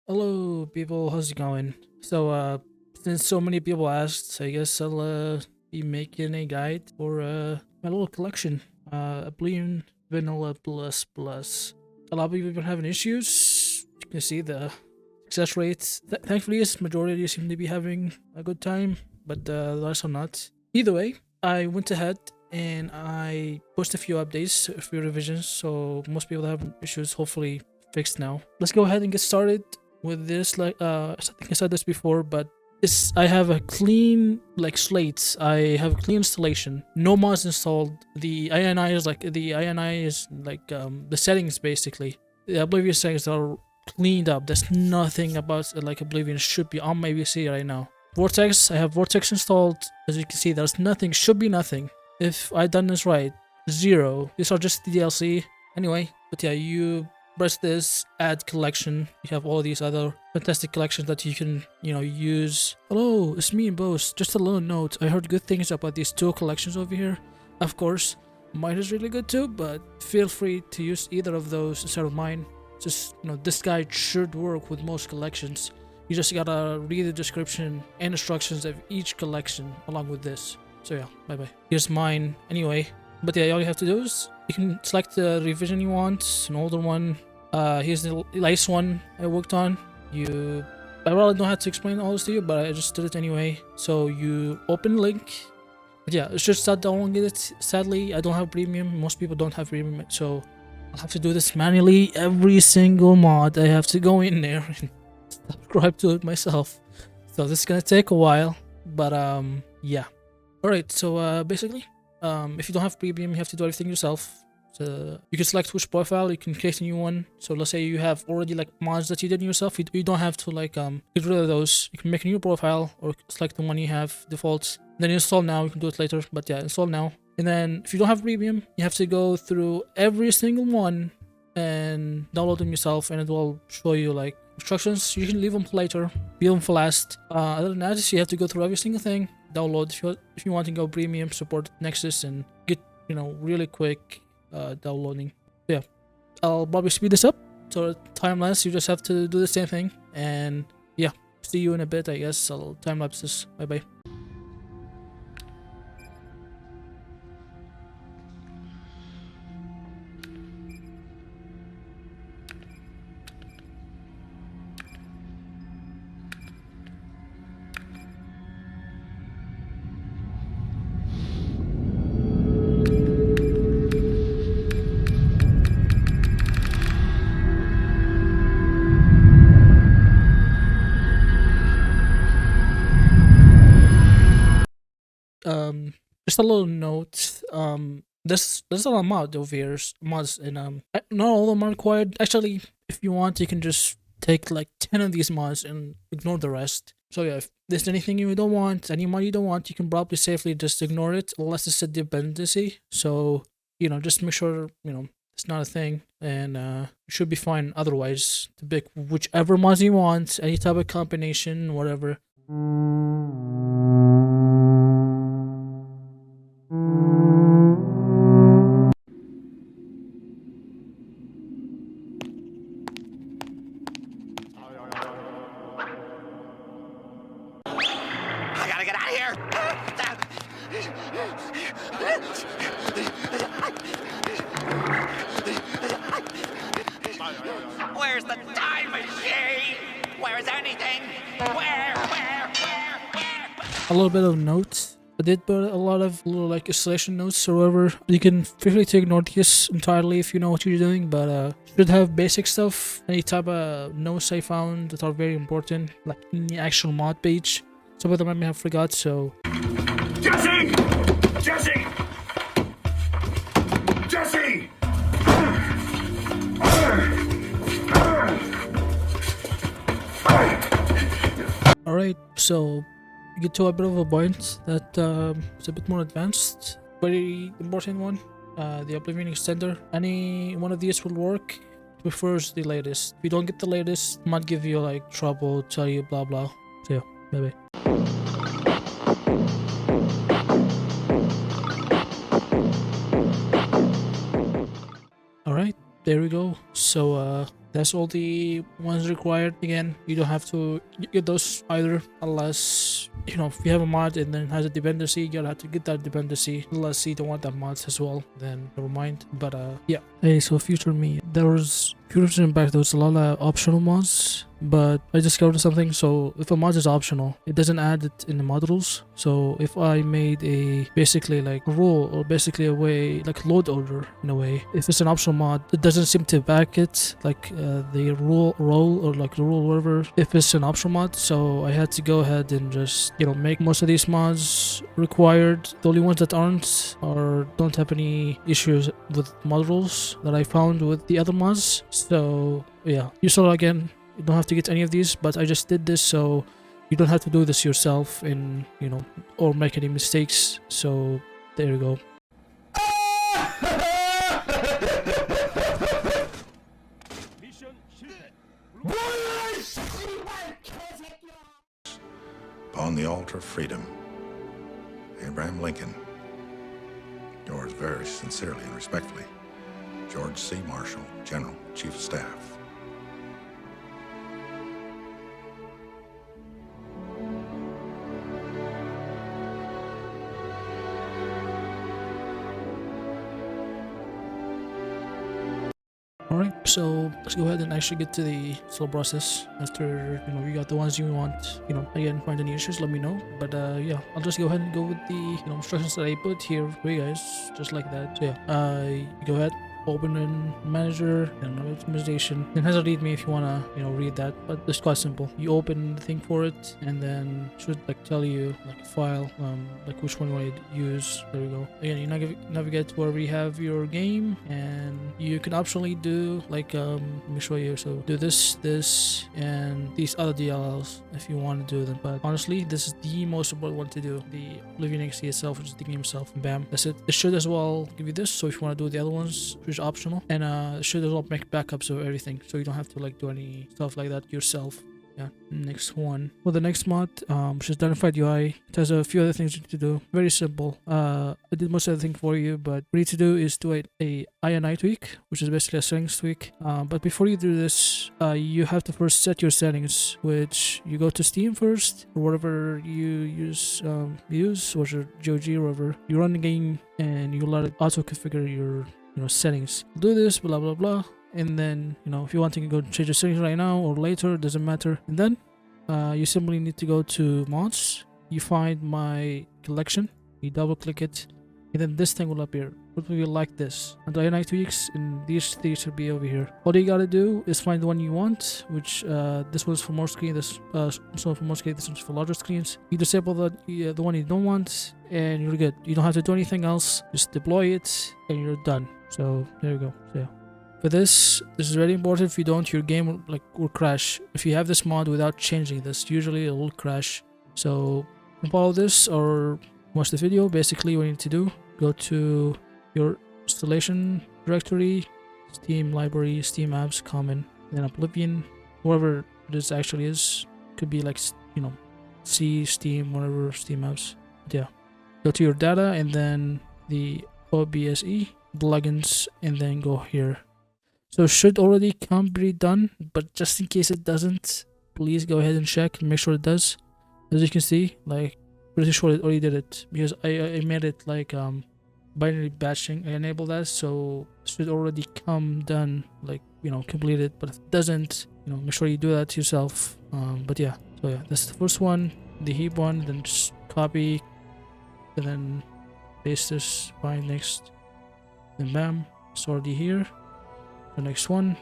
Hello people, how's it going? Since so many people asked, I guess I'll be making a guide for my little collection. Oblivion Vanilla Plus Plus. A lot of people have been having issues. You can see the success rates. Thankfully, yes, majority seem to be having a good time, but the rest are not. Either way, I went ahead and I pushed a few updates, a few revisions, so most people that have issues hopefully fixed now. Let's go ahead and get started with this. I think I said this before, but I have a clean slate. I have a clean installation, no mods installed. The INI is the settings basically. The Oblivion settings are cleaned up. There's nothing about Oblivion should be on my PC right now. VORTEX, I have VORTEX installed. As you can see, there's nothing, should be nothing. If I done this right, 0. These are just the DLC. Anyway, but yeah, you press this, add collection. You have all these other fantastic collections that you can, use. Hello, it's me and Boast. Just a little note, I heard good things about these two collections over here. Of course, mine is really good too, but feel free to use either of those instead of mine. Just, this guide should work with most collections. You just gotta read the description and instructions of each collection along with this. So yeah, bye bye. Here's mine anyway. But yeah, all you have to do is you can select the revision you want, an older one. Here's the latest one I worked on. I probably don't have to explain all this to you, but I just did it anyway. So you open link. But yeah, it's just start downloading it. Sadly, I don't have premium. Most people don't have premium, so I'll have to do this manually. Every single mod, I have to go in there and subscribe to it myself. So this is gonna take a while, but yeah. Alright, so basically, if you don't have premium, you have to do everything yourself. So you can select which profile, you can create a new one. So let's say you have already mods that you did yourself, you don't have to get rid of those. You can make a new profile or select the one you have default. Then install now, you can do it later, but yeah, install now. And then if you don't have premium, you have to go through every single one and download them yourself, and it will show you instructions. You can leave them for later, leave them for last. Other than that, you have to go through every single thing. Download if you want to go premium, support Nexus, and get really quick downloading. Yeah, I'll probably speed this up so time lapse. You just have to do the same thing, and yeah, see you in a bit. I guess I'll time lapse this. Bye bye. Just a little note. There's a lot of mods over here, mods, and not all of them are required. Actually, if you want, you can just take 10 of these mods and ignore the rest. So yeah, if there's anything you don't want, any mod you don't want, you can probably safely just ignore it, unless it's a dependency. So just make sure it's not a thing, and you should be fine. Otherwise, to pick whichever mods you want, any type of combination, whatever. I gotta get out of here! Where's the time machine? Where is anything? Where? A little bit of notes. I did put a lot of little installation notes, however, you can feel free to ignore this entirely if you know what you're doing, but should have basic stuff, any type of notes I found that are very important, in the actual mod page. Some of them I may have forgot, so... Jesse! Jesse! Jesse! Alright, so you get to a bit of a point that is a bit more advanced. Very important one, the Oblivion extender. Any one of these will work. It prefers the latest. If you don't get the latest, it might give you trouble, tell you blah blah. So yeah, bye bye. Alright, there we go. So That's all the ones required. Again, you don't have to get those either, unless you know, if you have a mod and then it has a dependency, you'll have to get that dependency. Unless you don't want that mods as well, then never mind. But yeah. Hey, so future me, there was future impact. There was a lot of optional mods, but I discovered something. So if a mod is optional, it doesn't add it in the mod rules. So if I made a basically like a rule, or basically a way like load order in a way, if it's an optional mod, it doesn't seem to back it like the role or like the rule whatever if it's an optional mod. So I had to go ahead and just, you know, make most of these mods required. The only ones that aren't or don't have any issues with mod rules that I found with the other mods. So yeah, you saw again, you don't have to get any of these, but I just did this so you don't have to do this yourself and, you know, or make any mistakes. So there you go. Upon the altar of freedom, Abraham Lincoln. Yours very sincerely and respectfully, George C. Marshall, General, Chief of Staff. Alright, so let's go ahead and actually get to the slow process. After, you know, you got the ones you want, you know, again, find any issues, let me know. But yeah, I'll just go ahead and go with the, you know, instructions that I put here for you guys, just like that. So yeah, you go ahead, open in manager and optimization. It has a read me if you wanna, you know, read that, but it's quite simple. You open the thing for it and then it should like tell you like a file, like which one you want to use. There you go. Again, you navigate to wherever you have your game, and you can optionally do like let me show you. So do this and these other DLLs if you want to do them, but honestly this is the most important one to do, the Oblivion XC itself, which is the game itself. Bam, that's it. It should as well give you this, so if you want to do the other ones, which is optional, and it should as well make backups of everything, so you don't have to like do any stuff like that yourself. Yeah, next one. Well, the next mod, which is DarNifiedUI, it has a few other things you need to do. Very simple. I did most of the thing for you, but what you need to do is do a INI tweak, which is basically a settings tweak. But before you do this, you have to first set your settings, which you go to Steam first, or whatever you use, or your GOG or whatever. You run the game and you let it auto configure your, you know, settings. Do this, blah blah blah. And then, you know, if you want to go change your settings right now or later, it doesn't matter. And then you simply need to go to mods. You find my collection, you double click it, and then this thing will appear. It will be like this. And the INI tweaks, and these three should be over here. All you gotta do is find the one you want, which this one's for more screen, this so for more screen, this one's for larger screens. You disable the one you don't want, and you're good. You don't have to do anything else. Just deploy it, and you're done. So there you go. So yeah. For this is very important. If you don't, your game will crash. If you have this mod without changing this, usually it will crash. So follow this or watch the video. Basically what you need to do, go to your installation directory, Steam library, Steam apps, common, then Oblivion, whatever this actually is. Could be like, you know, C, Steam, whatever, Steam apps. But yeah, go to your data and then the OBSE plugins, and then go here. So it should already come pre-done, but just in case it doesn't, please go ahead and check and make sure it does. As you can see, like, pretty sure it already did it, because I made it like binary batching. I enabled that, so it should already come done, like, you know, completed. But if it doesn't, you know, make sure you do that yourself. But yeah, so yeah, that's the first one, the heap one. Then just copy, and then paste this. Find next, then bam, it's already here. The next one,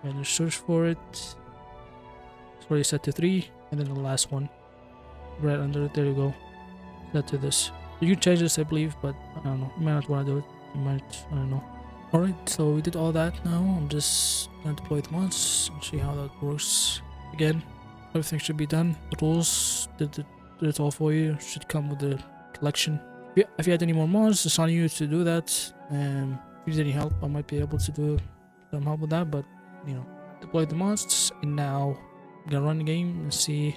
and search for it. It's already set to 3, and then the last one right under it. There you go, set to this. You can change this, I believe, but I don't know, you might not want to do it. You might, I don't know. Alright, so we did all that. Now I'm just gonna deploy the mods and see how that works. Again, everything should be done. The rules did it all for you. Should come with the collection. If you had any more mods, it's on you to do that. And if you need any help, I might be able to do some help with that, but you know, deploy the mods, and now I'm gonna run the game and see.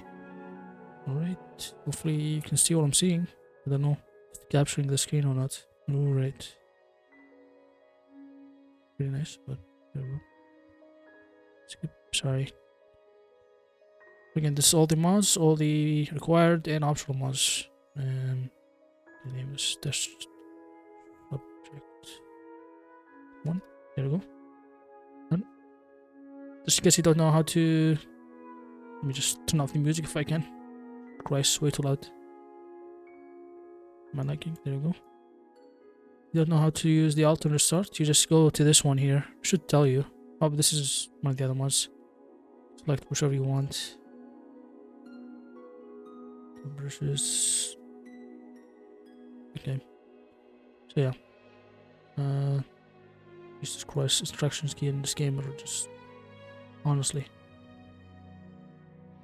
Alright, hopefully you can see what I'm seeing. I don't know if it's capturing the screen or not. Alright, pretty nice, but there we go. skip, sorry. Again, this is all the mods, all the required and optional mods. And the name is test subject 1. There we go. Done. Just in case you don't know how to, let me just turn off the music if I can. Christ, way too loud. My liking. There we go. You don't know how to use the alternate start, you just go to this one here. Should tell you. Oh, but this is one of the other ones. Select whichever you want. Versus. Okay. So yeah. Jesus Christ, instructions key in this game are just honestly.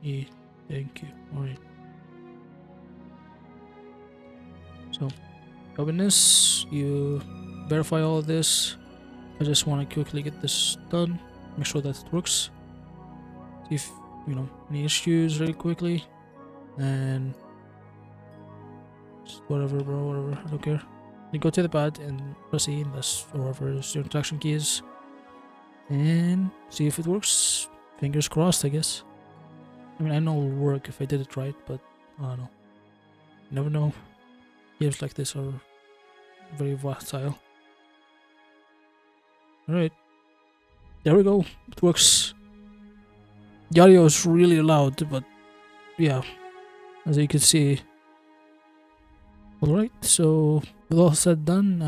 Thank you. Alright. So open this, you verify all of this. I just want to quickly get this done, make sure that it works. See if any issues really quickly, and just whatever, bro, whatever, I don't care. You go to the pad and press E, and that's wherever your instruction key is, and see if it works. Fingers crossed, I guess. I mean, I know it'll work if I did it right, but I don't know. You never know. Games like this are very volatile. Alright. There we go. It works. The audio is really loud, but yeah, as you can see. Alright, so with all said done,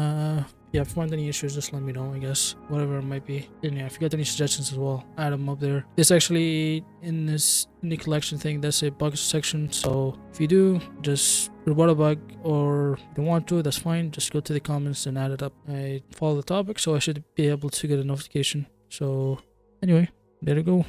yeah, if you find any issues, just let me know, I guess. Whatever it might be. And yeah, if you got any suggestions as well, add them up there. This actually, in the collection thing, that's a bugs section. So if you do, just report a bug, or if you don't want to, that's fine. Just go to the comments and add it up. I follow the topic, so I should be able to get a notification. So anyway, there you go.